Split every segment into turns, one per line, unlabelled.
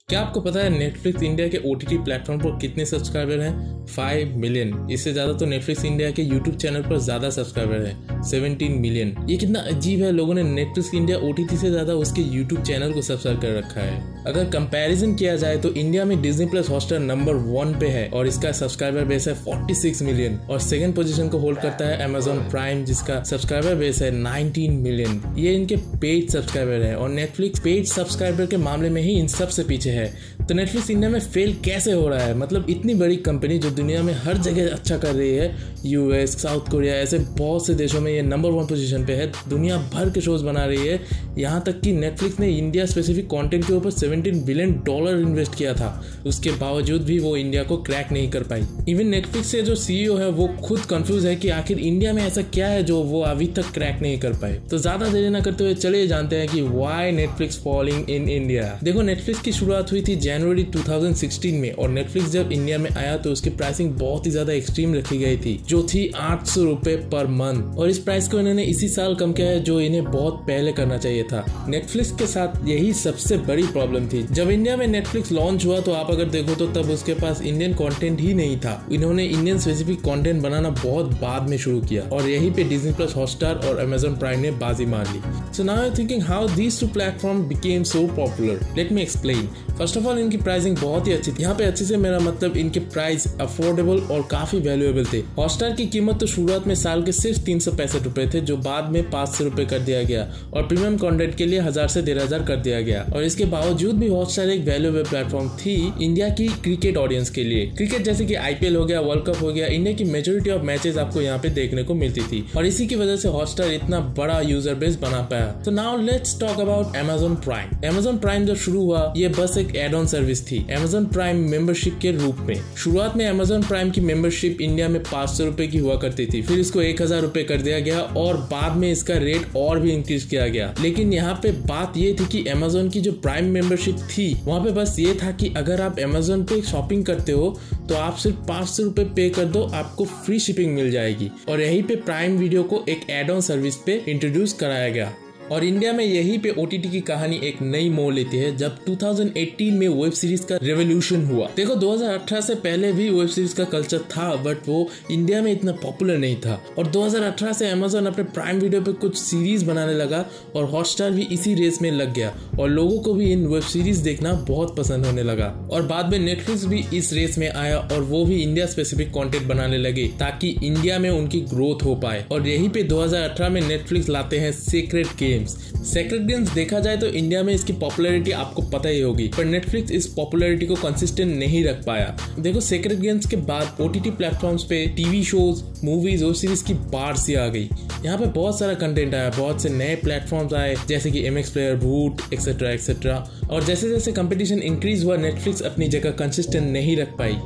क्या आपको पता है नेटफ्लिक्स इंडिया के OTT प्लेटफॉर्म पर कितने सब्सक्राइबर हैं? 5 मिलियन। इससे ज़्यादा तो नेटफ्लिक्स इंडिया के यूट्यूब चैनल पर ज़्यादा सब्सक्राइबर हैं, 17 मिलियन। ये कितना अजीब है, लोगों ने नेटफ्लिक्स इंडिया OTT से ज़्यादा उसके यूट्यूब चैनल को सब्सक्राइब कर रखा है। अगर कंपैरिजन किया जाए तो इंडिया में डिज्नी प्लस हॉटस्टार नंबर 1 पे है और इसका सब्सक्राइबर बेस है 46 मिलियन। और सेकंड पोजीशन को होल्ड करता है अमेजॉन प्राइम, जिसका सब्सक्राइबर बेस है 19 मिलियन। ये इनके पेड सब्सक्राइबर है और नेटफ्लिक्स पेड सब्सक्राइबर के मामले में ही इन सबसे पीछे है। तो नेटफ्लिक्स इंडिया में फेल कैसे हो रहा है? मतलब इतनी बड़ी कंपनी जो दुनिया में हर जगह अच्छा कर रही है, US, साउथ कोरिया, ऐसे बहुत से देशों में ये नंबर 1 पोजीशन पे है, दुनिया भर के शोज बना रही है। यहाँ तक कि नेटफ्लिक्स ने इंडिया स्पेसिफिक कंटेंट के ऊपर $17 बिलियन इन्वेस्ट किया था, उसके बावजूद भी वो इंडिया को क्रैक नहीं कर पाई। इवन नेटफ्लिक्स से जो CEO है वो खुद कंफ्यूज है कि आखिर इंडिया में ऐसा क्या है जो वो अभी तक क्रैक नहीं कर पाए। तो ज्यादा देरी ना करते हुए चलिए जानते हैं कि why Netflix falling in India. देखो, नेटफ्लिक्स की शुरुआत हुई थी जनवरी 2016 में और नेटफ्लिक्स जब इंडिया में आया तो उसकी प्राइसिंग बहुत ही ज्यादा एक्सट्रीम रखी गई थी, जो थी 800 रुपए पर मंथ। और इस प्राइस को इन्होंने इसी साल कम किया है, जो इन्हें बहुत पहले करना चाहिए था। नेटफ्लिक्स के साथ यही सबसे बड़ी प्रॉब्लम थी। जब इंडिया में नेटफ्लिक्स लॉन्च हुआ तो आप अगर देखो तो तब उसके पास इंडियन कंटेंट ही नहीं था। इन्होंने इंडियन स्पेसिफिक कंटेंट बनाना बहुत बाद में शुरू किया और यहीं पे डिज्नी प्लस हॉटस्टार और अमेजॉन प्राइम ने बाजी मार ली। So now I am thinking how these two platform became so popular. Let me explain. First of all, इनकी प्राइसिंग बहुत ही अच्छी थी। यहाँ पे अच्छे से मेरा मतलब इनके प्राइस अफोर्डेबल और काफी वैल्यूएबल थे। हॉटस्टार की कीमत तो शुरुआत में साल के सिर्फ 365 रुपए थे, जो बाद में 500 रुपए कर दिया गया और प्रीमियम कंटेंट के लिए 1000 से 1500 कर दिया गया। और इसके बावजूद भी हॉटस्टार एक वैल्यूएबल प्लेटफॉर्म थी इंडिया की क्रिकेट ऑडियंस के लिए। क्रिकेट जैसे कि IPL हो गया, वर्ल्ड कप हो गया, इंडिया की मेजोरिटी ऑफ मैचेस आपको यहाँ पे देखने को मिलती थी और इसी की वजह से हॉटस्टार इतना बड़ा यूजर बेस बना पाया। तो now let's talk about Amazon prime. Amazon prime जब शुरू हुआ ये बस एक एड ऑन सर्विस थी अमेजॉन प्राइम मेंबरशिप के रूप में। शुरुआत में अमेजॉन प्राइम की मेंबरशिप इंडिया में 500 रुपए की हुआ करती थी, फिर इसको 1000 रुपए कर दिया गया और बाद में इसका रेट और भी इंक्रीज किया गया। लेकिन यहाँ पे बात ये थी कि अमेजॉन की जो प्राइम मेंबरशिप थी वहाँ पे बस ये था कि अगर आप अमेजॉन पे शॉपिंग करते हो तो आप सिर्फ 500 रुपए पे कर दो, आपको फ्री शिपिंग मिल जाएगी। और यहीं पे प्राइम वीडियो को एक एड ऑन सर्विस पे इंट्रोड्यूस कराया गया और इंडिया में यहीं पे OTT की कहानी एक नई मोड़ लेती है जब 2018 में वेब सीरीज का रेवोल्यूशन हुआ। देखो, 2018 से पहले भी वेब सीरीज का कल्चर था, बट वो इंडिया में इतना पॉपुलर नहीं था। और 2018 से अमेजॉन अपने प्राइम वीडियो पे कुछ सीरीज बनाने लगा और हॉटस्टार भी इसी रेस में लग गया और लोगों को भी इन वेब सीरीज देखना बहुत पसंद होने लगा। और बाद में नेटफ्लिक्स भी इस रेस में आया और वो भी इंडिया स्पेसिफिक कंटेंट बनाने लगे ताकि इंडिया में उनकी ग्रोथ हो पाए। और यहीं पे 2018 में नेटफ्लिक्स लाते हैं सीक्रेट सेक्रेट गेम्स। देखा जाए तो इंडिया में इसकी पॉपुलैरिटी आपको पता ही होगी, पर नेटफ्लिक्स इस पॉपुलैरिटी को कंसिस्टेंट नहीं रख पाया। देखो, सेक्रेट गेम्स के बाद OTT प्लेटफॉर्म्स पे टीवी शोज, मूवीज और सीरीज की बाढ़ सी आ गई। यहाँ पे बहुत सारा कंटेंट आया, बहुत से नए प्लेटफॉर्म्स आए जैसे कि MX प्लेयर, वूट एक्सेट्रा एक्सेट्रा। और जैसे जैसे कंपटीशन इंक्रीज हुआ नेटफ्लिक्स अपनी जगह कंसिस्टेंट नहीं रख पाई।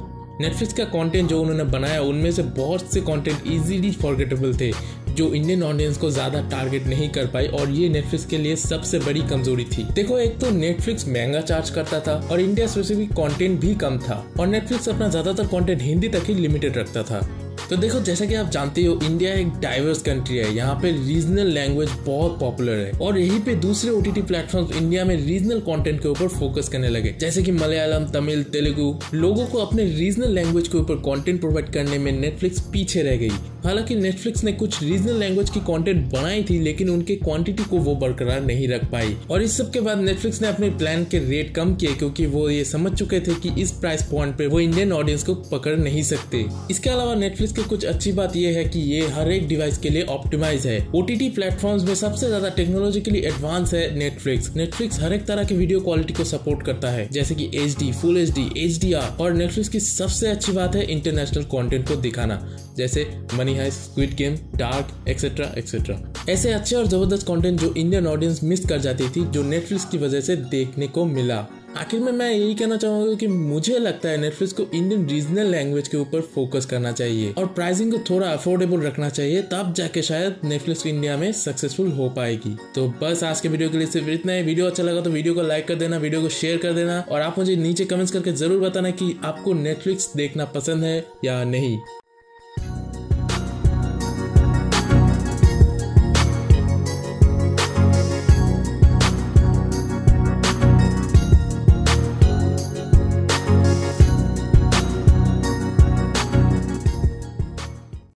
नेटफ्लिक्स का कंटेंट जो उन्होंने बनाया उनमें से बहुत से कंटेंट इजीली फॉरगेटेबल थे, जो इंडियन ऑडियंस को ज्यादा टारगेट नहीं कर पाई और ये नेटफ्लिक्स के लिए सबसे बड़ी कमजोरी थी। देखो, एक तो नेटफ्लिक्स महंगा चार्ज करता था और इंडिया स्पेसिफिक कंटेंट भी कम था और नेटफ्लिक्स अपना ज्यादातर कंटेंट हिंदी तक ही लिमिटेड रखता था। तो देखो, जैसा कि आप जानते हो इंडिया एक डाइवर्स कंट्री है, यहाँ पे रीजनल लैंग्वेज बहुत पॉपुलर है और यहीं पे दूसरे OTT प्लेटफॉर्म्स इंडिया में रीजनल कंटेंट के ऊपर फोकस करने लगे, जैसे कि मलयालम, तमिल, तेलुगु। लोगों को अपने रीजनल लैंग्वेज के ऊपर कंटेंट प्रोवाइड करने में नेटफ्लिक्स पीछे रह गई। हालांकि नेटफ्लिक्स ने कुछ रीजनल लैंग्वेज की कंटेंट बनाई थी, लेकिन उनके क्वांटिटी को वो बरकरार नहीं रख पाई। और इस सब के बाद नेटफ्लिक्स ने अपने प्लान के रेट कम किए, क्योंकि वो ये समझ चुके थे कि इस प्राइस पॉइंट पे वो इंडियन ऑडियंस को पकड़ नहीं सकते। इसके अलावा नेटफ्लिक्स की कुछ अच्छी बात यह है कि ये हर एक डिवाइस के लिए ऑप्टिमाइज है। OTT प्लेटफॉर्म्स में सबसे ज्यादा टेक्नोलॉजिकली एडवांस है नेटफ्लिक्स हर एक तरह की वीडियो क्वालिटी को सपोर्ट करता है, जैसे कि HD, फुल HD, HDR। और नेटफ्लिक्स की सबसे अच्छी बात है इंटरनेशनल कंटेंट को दिखाना, जैसे Money Heist, Squid Game, Dark etcetera etcetera. ऐसे अच्छे और जबरदस्त कंटेंट जो इंडियन ऑडियंस मिस कर जाती थी, जो नेटफ्लिक्स की वजह से देखने को मिला। आखिर में मैं यही कहना चाहूंगा कि मुझे लगता है नेटफ्लिक्स को इंडियन रीजनल लैंग्वेज के ऊपर फोकस करना चाहिए और प्राइसिंग को थोड़ा अफोर्डेबल रखना चाहिए, तब जाके शायद नेटफ्लिक्स इंडिया में सक्सेसफुल हो पाएगी। तो बस आज के वीडियो के लिए सिर्फ इतना ही। वीडियो अच्छा लगा तो वीडियो को लाइक कर देना, वीडियो को शेयर कर देना और आप मुझे नीचे कमेंट्स करके जरूर बताना कि आपको नेटफ्लिक्स देखना पसंद है या नहीं।